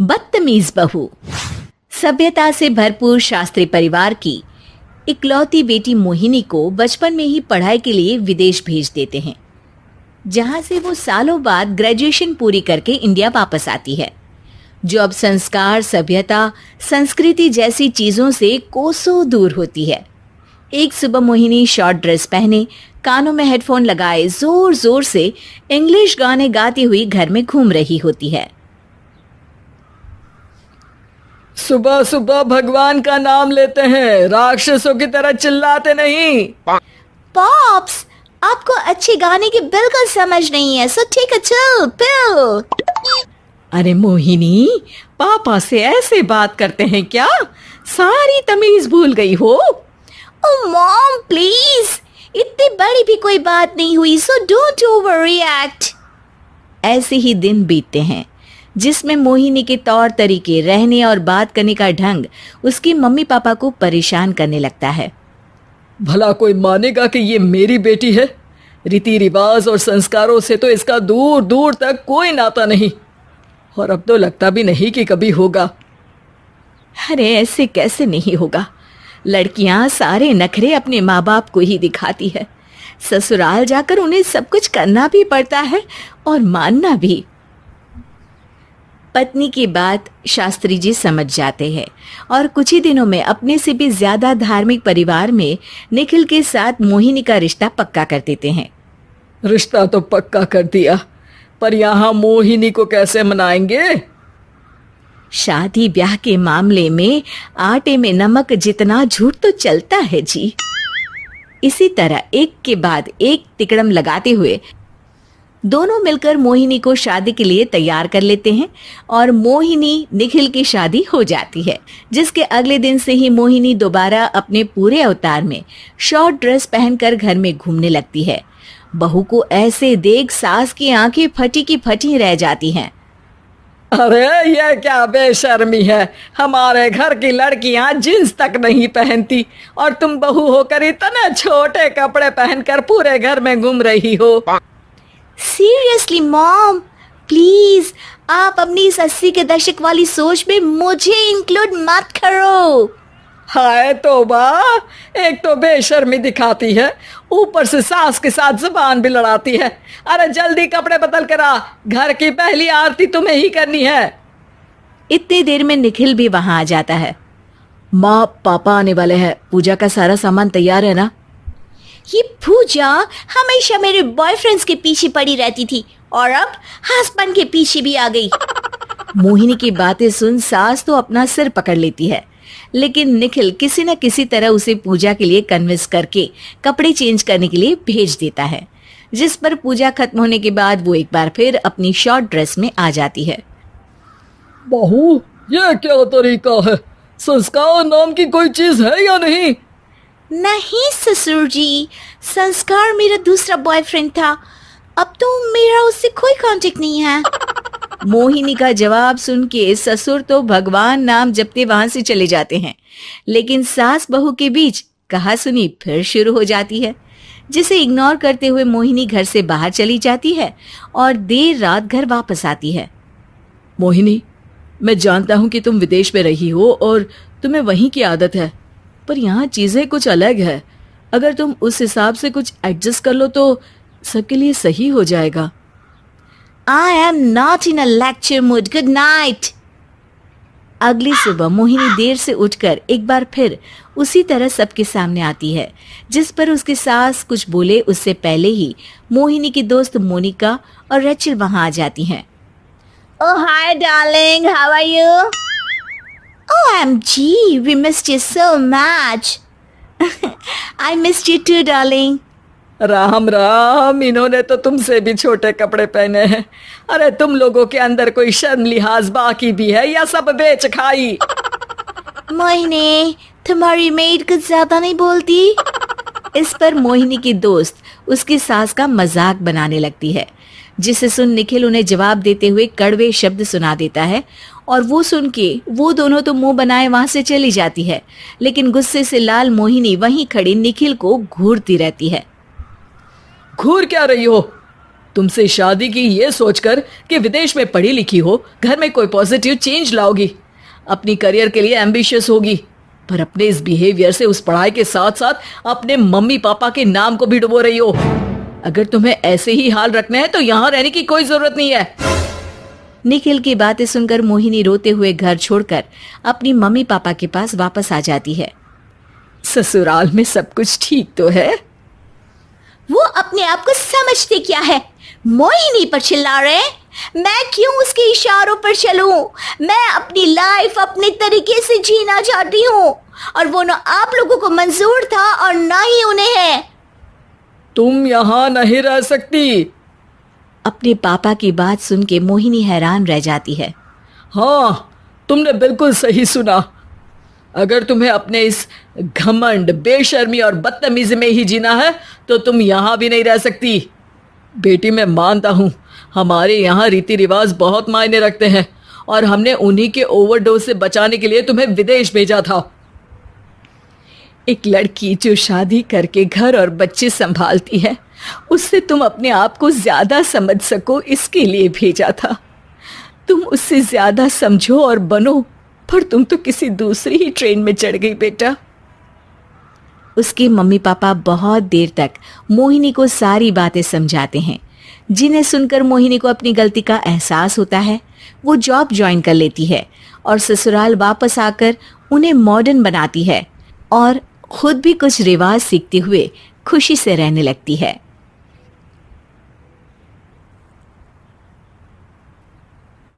बदतमीज बहू। सभ्यता से भरपूर शास्त्री परिवार की इकलौती बेटी मोहिनी को बचपन में ही पढ़ाई के लिए विदेश भेज देते हैं, जहां से वो सालों बाद ग्रेजुएशन पूरी करके इंडिया वापस आती है, जो अब संस्कार, सभ्यता, संस्कृति जैसी चीजों से कोसों दूर होती है। एक सुबह मोहिनी शॉर्ट ड्रेस पहने, कानों में हेडफोन लगाए जोर जोर से इंग्लिश गाने गाती हुई घर में घूम रही होती है। सुबह सुबह भगवान का नाम लेते हैं, राक्षसों की तरह चिल्लाते नहीं। पॉप्स, आपको अच्छे गाने की बिल्कुल समझ नहीं है, सो ठीक है, चिल पिल। अरे मोहिनी, पापा से ऐसे बात करते हैं क्या? सारी तमीज भूल गई हो। ओह मॉम प्लीज, इतनी बड़ी भी कोई बात नहीं हुई, सो डोंट ओवर रिएक्ट। ऐसे ही दिन बीतते हैं जिसमें मोहिनी के तौर तरीके, रहने और बात करने का ढंग उसकी मम्मी पापा को परेशान करने लगता है। भला कोई मानेगा कि ये मेरी बेटी है? रीति रिवाज और संस्कारों से तो इसका दूर दूर तक कोई नाता नहीं, और अब तो लगता भी नहीं कि कभी होगा। अरे ऐसे कैसे नहीं होगा? लड़कियां सारे नखरे अपने माँ बाप को ही दिखाती है। ससुराल जाकर उन्हें सब कुछ करना भी पड़ता है और मानना भी। पत्नी की बात शास्त्री जी समझ जाते हैं और कुछ ही दिनों में अपने से भी ज्यादा धार्मिक परिवार में निखिल के साथ मोहिनी का रिश्ता पक्का कर देते हैं। रिश्ता तो पक्का कर दिया, पर यहाँ मोहिनी को कैसे मनाएंगे? शादी ब्याह के मामले में आटे में नमक जितना झूठ तो चलता है जी। इसी तरह एक के बाद एक तिकड़म लगाते हुए दोनों मिलकर मोहिनी को शादी के लिए तैयार कर लेते हैं और मोहिनी निखिल की शादी हो जाती है, जिसके अगले दिन से ही मोहिनी दोबारा अपने पूरे अवतार में शॉर्ट ड्रेस पहनकर घर में घूमने लगती है। बहू को ऐसे देख सास की आंखें फटी की फटी रह जाती हैं। अरे ये क्या बेशर्मी है, हमारे घर की लड़कियां जींस तक नहीं पहनती और तुम बहू होकर इतने छोटे कपड़े पहनकर पूरे घर में घूम रही हो। सीरियसली मॉम, प्लीज आप अपनी इस 80 के दशक वाली सोच में मुझे इंक्लूड मत करो। हाय तौबा, एक तो बेशर्मी दिखाती है, ऊपर से सास के साथ जुबान भी लड़ाती है। अरे जल्दी कपड़े बदल कर आ, घर की पहली आरती तुम्हें ही करनी है। इतनी देर में निखिल भी वहां आ जाता है। माँ पापा आने वाले हैं, पूजा का सारा सामान तैयार है ना? ये पूजा हमेशा मेरे बॉयफ्रेंड्स के पीछे पड़ी रहती थी और अब हस्बैंड के पीछे भी आ गई। मोहिनी की बातें सुन सास तो अपना सिर पकड़ लेती है, लेकिन निखिल किसी न किसी तरह उसे पूजा के लिए कन्विंस करके कपड़े चेंज करने के लिए भेज देता है, जिस पर पूजा खत्म होने के बाद वो एक बार फिर अपनी शॉर्ट ड्रेस में आ जाती है। बहू, ये क्या तरीका है? संस्कार नाम की कोई चीज है या नहीं? नहीं ससुर जी, संस्कार मेरा दूसरा बॉयफ्रेंड था, अब तो मेरा उससे कोई कांटेक्ट नहीं है। मोहिनी का जवाब सुन के ससुर तो भगवान नाम जपते वहां से चले जाते हैं, लेकिन सास बहू के बीच कहासुनी फिर शुरू हो जाती है, जिसे इग्नोर करते हुए मोहिनी घर से बाहर चली जाती है और देर रात घर वापस आती है। मोहिनी, मैं जानता हूँ कि तुम विदेश में रही हो और तुम्हें वहीं की आदत है, पर यहाँ चीजें कुछ अलग है। अगर तुम उस हिसाब से कुछ एडजस्ट कर लो तो सबके लिए सही हो जाएगा। I am not in a lecture mood. Good night. अगली सुबह मोहिनी देर से उठकर एक बार फिर उसी तरह सबके सामने आती है, जिस पर उसकी सास कुछ बोले उससे पहले ही मोहिनी की दोस्त मोनिका और रचिल वहां आ जाती हैं। Oh hi darling, how are you? OMG, we missed you so much. I missed you too, darling. Ram Ram, इन्होंने तो तुमसे भी छोटे कपड़े पहने हैं। अरे तुम लोगों के अंदर कोई शर्म लिहाज बाकी भी है या सब बेच खाई? मोहिनी, तुम्हारी मेड कुछ ज्यादा नहीं बोलती? इस पर मोहिनी की दोस्त उसकी सास का मजाक बनाने लगती है, जिसे सुन निखिल उन्हें जवाब देते हुए कड़वे शब्द सुना देता है और वो सुन के वो दोनों तो मुंह बनाए वहां से चली जाती है, लेकिन गुस्से से लाल मोहिनी वहीं खड़ी निखिल को घूरती रहती है। घूर क्या रही हो? तुमसे शादी की ये सोचकर कि विदेश में पढ़ी लिखी हो, घर में कोई पॉजिटिव चेंज लाओगी, अपनी करियर के लिए एम्बिशियस होगी, पर अपने इस बिहेवियर से उस पढ़ाई के साथ साथ अपने मम्मी पापा के नाम को भी डुबो रही हो। अगर तुम्हें ऐसे ही हाल रखना है तो यहाँ रहने की कोई जरूरत नहीं है। निखिल की बातें सुनकर मोहिनी रोते हुए घर छोड़कर अपनी मम्मी पापा के पास वापस आ जाती है। ससुराल में सब कुछ ठीक तो है? वो अपने आप को समझते क्या है? मोहिनी पर चिल्ला रहे हैं? मैं क्यों उसके इशारों पर चलूं? मैं अपनी लाइफ अपने तरीके से जीना चाहती हूँ और वो ना आप लोगों को मंजूर था और ना ही उन्हें है। तुम यहाँ नहीं रह सकती। अपने पापा की बात सुन के मोहिनी हैरान रह जाती है। हाँ, तुमने बिल्कुल सही सुना। अगर तुम्हें अपने इस घमंड, बेशर्मी और बदतमीजी में ही जीना है तो तुम यहाँ भी नहीं रह सकती। बेटी, मैं मानता हूँ हमारे यहाँ रीति रिवाज बहुत मायने रखते हैं और हमने उन्हीं के ओवरडोज से बचाने के लिए तुम्हें विदेश भेजा था। एक लड़की जो शादी करके घर और बच्चे संभालती है, उससे तुम अपने आप को ज्यादा समझ सको इसके लिए भेजा था। तुम उससे ज्यादा समझो और बनो, पर तुम तो किसी दूसरी ही ट्रेन में चढ़ गई बेटा। उसके मम्मी पापा बहुत देर तक मोहिनी को सारी बातें समझाते हैं, जिन्हें सुनकर मोहिनी को अपनी गलती का एहसास होता है। वो जॉब ज्वाइन कर लेती है और ससुराल वापस आकर उन्हें मॉडर्न बनाती है और खुद भी कुछ रिवाज सीखते हुए खुशी से रहने लगती है।